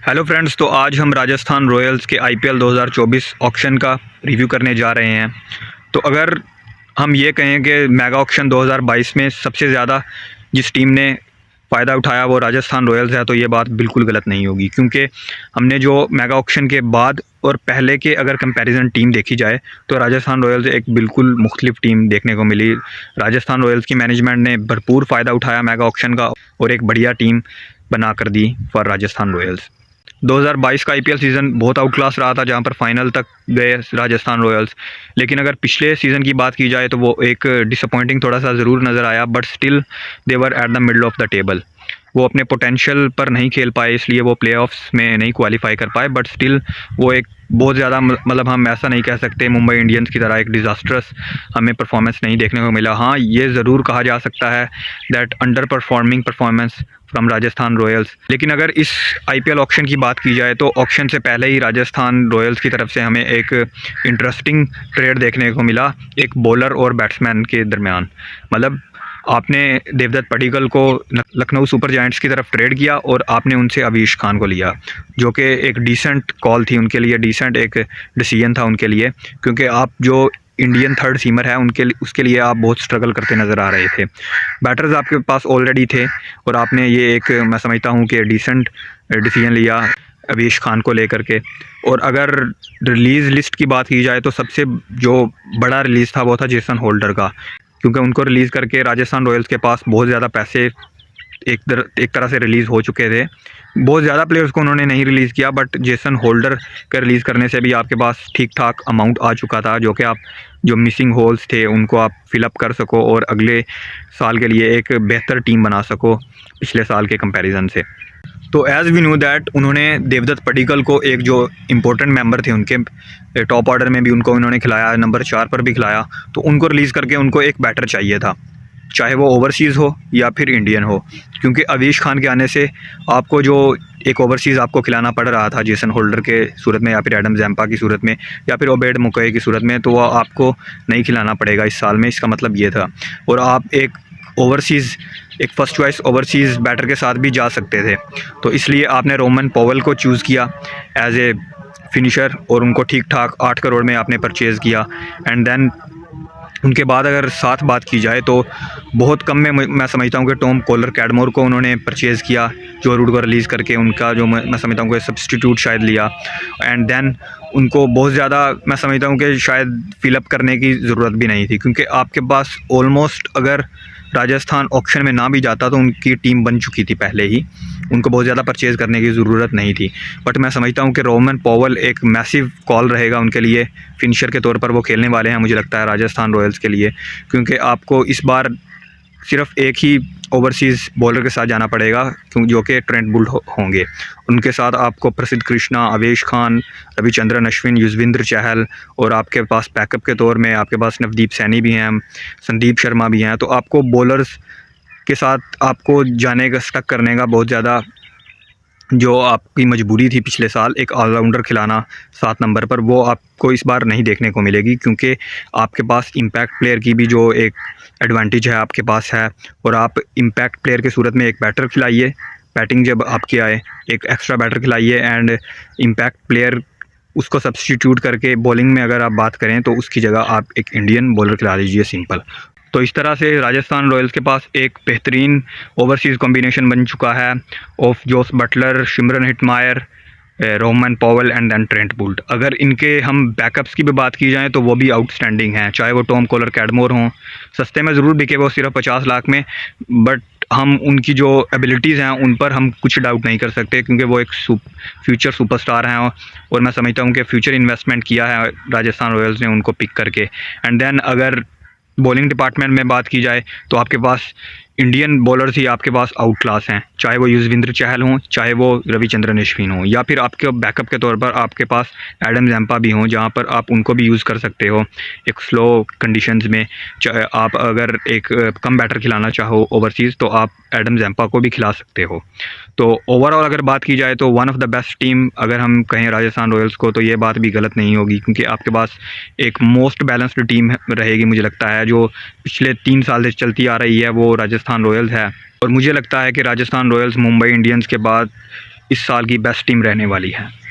Hello friends, तो आज हम राजस्थान रॉयल्स के आईपीएल 2024 ऑक्शन का रिव्यू करने जा रहे हैं। तो अगर हम ये कहें कि मेगा ऑक्शन 2022 में सबसे ज़्यादा जिस टीम ने फ़ायदा उठाया वो राजस्थान रॉयल्स है, तो ये बात बिल्कुल गलत नहीं होगी, क्योंकि हमने जो मेगा ऑक्शन के बाद और पहले के अगर कंपैरिजन टीम देखी जाए तो राजस्थान रॉयल्स एक बिल्कुल मुख्तलिफ टीम देखने को मिली। राजस्थान रॉयल्स की मैनेजमेंट ने भरपूर फ़ायदा उठाया मेगा ऑक्शन का और एक बढ़िया टीम बना कर दी फॉर राजस्थान रॉयल्स। 2022 का आईपीएल सीज़न बहुत आउट क्लास रहा था, जहां पर फाइनल तक गए राजस्थान रॉयल्स। लेकिन अगर पिछले सीज़न की बात की जाए तो वो एक डिसअपॉइंटिंग थोड़ा सा ज़रूर नज़र आया, but still they were at the middle of the table. वो अपने पोटेंशियल पर नहीं खेल पाए, इसलिए वो प्लेऑफ्स में नहीं क्वालिफाई कर पाए, बट स्टिल वो एक बहुत ज़्यादा मतलब हम ऐसा नहीं कह सकते मुंबई इंडियंस की तरह एक डिज़ास्ट्रस हमें परफॉर्मेंस नहीं देखने को मिला। हाँ, ये ज़रूर कहा जा सकता है that under performing performance from Rajasthan Royals. लेकिन अगर इस आईपीएल ऑक्शन की बात की जाए तो ऑक्शन से पहले ही राजस्थान रॉयल्स की तरफ से हमें एक इंटरेस्टिंग ट्रेड देखने को मिला, एक बॉलर और बैट्समैन के दरमियान। मतलब आपने देवदत्त पडिक्कल को लखनऊ सुपर जायंट्स की तरफ ट्रेड किया और आपने उनसे अवीश खान को लिया, जो कि एक डिसेंट कॉल थी उनके लिए, डिसेंट एक डिसीजन था उनके लिए, क्योंकि आप जो इंडियन थर्ड सीमर है उसके लिए आप बहुत स्ट्रगल करते नज़र आ रहे थे। बैटर्स आपके पास ऑलरेडी थे और आपने ये एक मैं समझता हूँ कि डिसेंट डिसीजन लिया अवीश खान को लेकर के। और अगर रिलीज़ लिस्ट की बात की जाए तो सबसे जो बड़ा रिलीज़ था वो था जेसन होल्डर का, क्योंकि उनको रिलीज़ करके राजस्थान रॉयल्स के पास बहुत ज़्यादा पैसे एक तरह से रिलीज़ हो चुके थे। बहुत ज़्यादा प्लेयर्स को उन्होंने नहीं रिलीज़ किया, बट जेसन होल्डर के रिलीज़ करने से भी आपके पास ठीक ठाक अमाउंट आ चुका था, जो कि आप जो मिसिंग होल्स थे उनको आप फिलअप कर सको और अगले साल के लिए एक बेहतर टीम बना सको पिछले साल के कंपैरिजन से। तो एज़ वी न्यू दैट उन्होंने देवदत्त पडिक्कल को एक जो इम्पोर्टेंट मेंबर थे उनके टॉप ऑर्डर में भी उनको उन्होंने खिलाया, नंबर 4 पर भी खिलाया, तो उनको रिलीज़ करके उनको एक बैटर चाहिए था, चाहे वो ओवरसीज़ हो या फिर इंडियन हो, क्योंकि अवीश खान के आने से आपको जो एक ओवरसीज़ आपको खिलाना पड़ रहा था जेसन होल्डर के सूरत में या फिर एडम जैम्पा की सूरत में या फिर ओबेड मुकई की सूरत में, तो वो आपको नहीं खिलाना पड़ेगा इस साल में। इसका मतलब ये था, और आप एक ओवरसीज़ एक फ़र्स्ट चॉइस ओवरसीज़ बैटर के साथ भी जा सकते थे, तो इसलिए आपने रोमन पॉवेल को चूज़ किया एज ए फिनिशर और उनको ठीक ठाक 8 करोड़ में आपने परचेज़ किया। एंड देन उनके बाद अगर साथ बात की जाए तो बहुत कम में मैं समझता हूँ कि टॉम कॉलर कैडमोर को उन्होंने परचेज़ किया, जो रूट को रिलीज़ करके उनका जो मैं समझता हूँ कि सब्सटीट्यूट शायद लिया। एंड देन उनको बहुत ज़्यादा मैं समझता हूँ कि शायद फिलअप करने की ज़रूरत भी नहीं थी, क्योंकि आपके पास ऑलमोस्ट अगर राजस्थान ऑक्शन में ना भी जाता तो उनकी टीम बन चुकी थी पहले ही, उनको बहुत ज़्यादा परचेज़ करने की ज़रूरत नहीं थी। बट मैं समझता हूँ कि रोमन पॉवेल एक मैसिव कॉल रहेगा उनके लिए, फिनिशर के तौर पर वो खेलने वाले हैं मुझे लगता है राजस्थान रॉयल्स के लिए, क्योंकि आपको इस बार सिर्फ एक ही ओवरसीज़ बॉलर के साथ जाना पड़ेगा, क्यों जो कि ट्रेंट बुल्ट होंगे। उनके साथ आपको प्रसिद्ध कृष्णा, अवेश खान, रविचंद्रन अश्विन, युजवेंद्र चहल, और आपके पास बैकअप के तौर में आपके पास नवदीप सैनी भी हैं, संदीप शर्मा भी हैं। तो आपको बॉलर्स के साथ आपको जाने का स्टक करने का बहुत ज़्यादा जो आपकी मजबूरी थी पिछले साल एक ऑलराउंडर खिलाना 7 नंबर पर, वो आपको इस बार नहीं देखने को मिलेगी, क्योंकि आपके पास इम्पैक्ट प्लेयर की भी जो एक एडवांटेज है आपके पास है। और आप इम्पैक्ट प्लेयर के सूरत में एक बैटर खिलाइए, बैटिंग जब आपकी आए एक एक्स्ट्रा बैटर खिलाइए, एंड इम्पैक्ट प्लेयर उसको सब्स्टिट्यूट करके बॉलिंग में अगर आप बात करें तो उसकी जगह आप एक इंडियन बॉलर खिला दीजिए, सिंपल। तो इस तरह से राजस्थान रॉयल्स के पास एक बेहतरीन ओवरसीज़ कॉम्बिनेशन बन चुका है of Jos Buttler, Shimron Hetmyer, Rovman Powell and then Trent Boult. अगर इनके हम बैकअप्स की भी बात की जाए तो वो भी आउटस्टैंडिंग हैं, चाहे वो टॉम कॉलर कैडमोर हों, सस्ते में ज़रूर बिके वो सिर्फ 50 लाख में, बट हम उनकी जो एबिलिटीज़ हैं उन पर हम कुछ डाउट नहीं कर सकते, क्योंकि वो एक फ्यूचर सुपरस्टार हैं। और मैं समझता हूँ कि फ्यूचर इन्वेस्टमेंट किया है राजस्थान रॉयल्स ने उनको पिक करके। एंड देन अगर बॉलिंग डिपार्टमेंट में बात की जाए तो आपके पास इंडियन बॉलर्स ही आपके पास आउट क्लास हैं, चाहे वो युजवेंद्र चहल हों, चाहे वो रविचंद्रन अश्विन हों, या फिर आपके बैकअप के तौर पर आपके पास एडम जैम्पा भी हों, जहां पर आप उनको भी यूज़ कर सकते हो एक स्लो कंडीशंस में। आप अगर एक कम बैटर खिलाना चाहो ओवरसीज़ तो आप एडम जैम्पा को भी खिला सकते हो। तो ओवरऑल अगर बात की जाए तो one of the best team अगर हम कहें राजस्थान रॉयल्स को, तो ये बात भी गलत नहीं होगी, क्योंकि आपके पास एक मोस्ट बैलेंस्ड टीम रहेगी मुझे लगता है, जो पिछले 3 साल से चलती आ रही है वो राजस्थान रॉयल्स है। और मुझे लगता है कि राजस्थान रॉयल्स मुंबई इंडियंस के बाद इस साल की बेस्ट टीम रहने वाली है।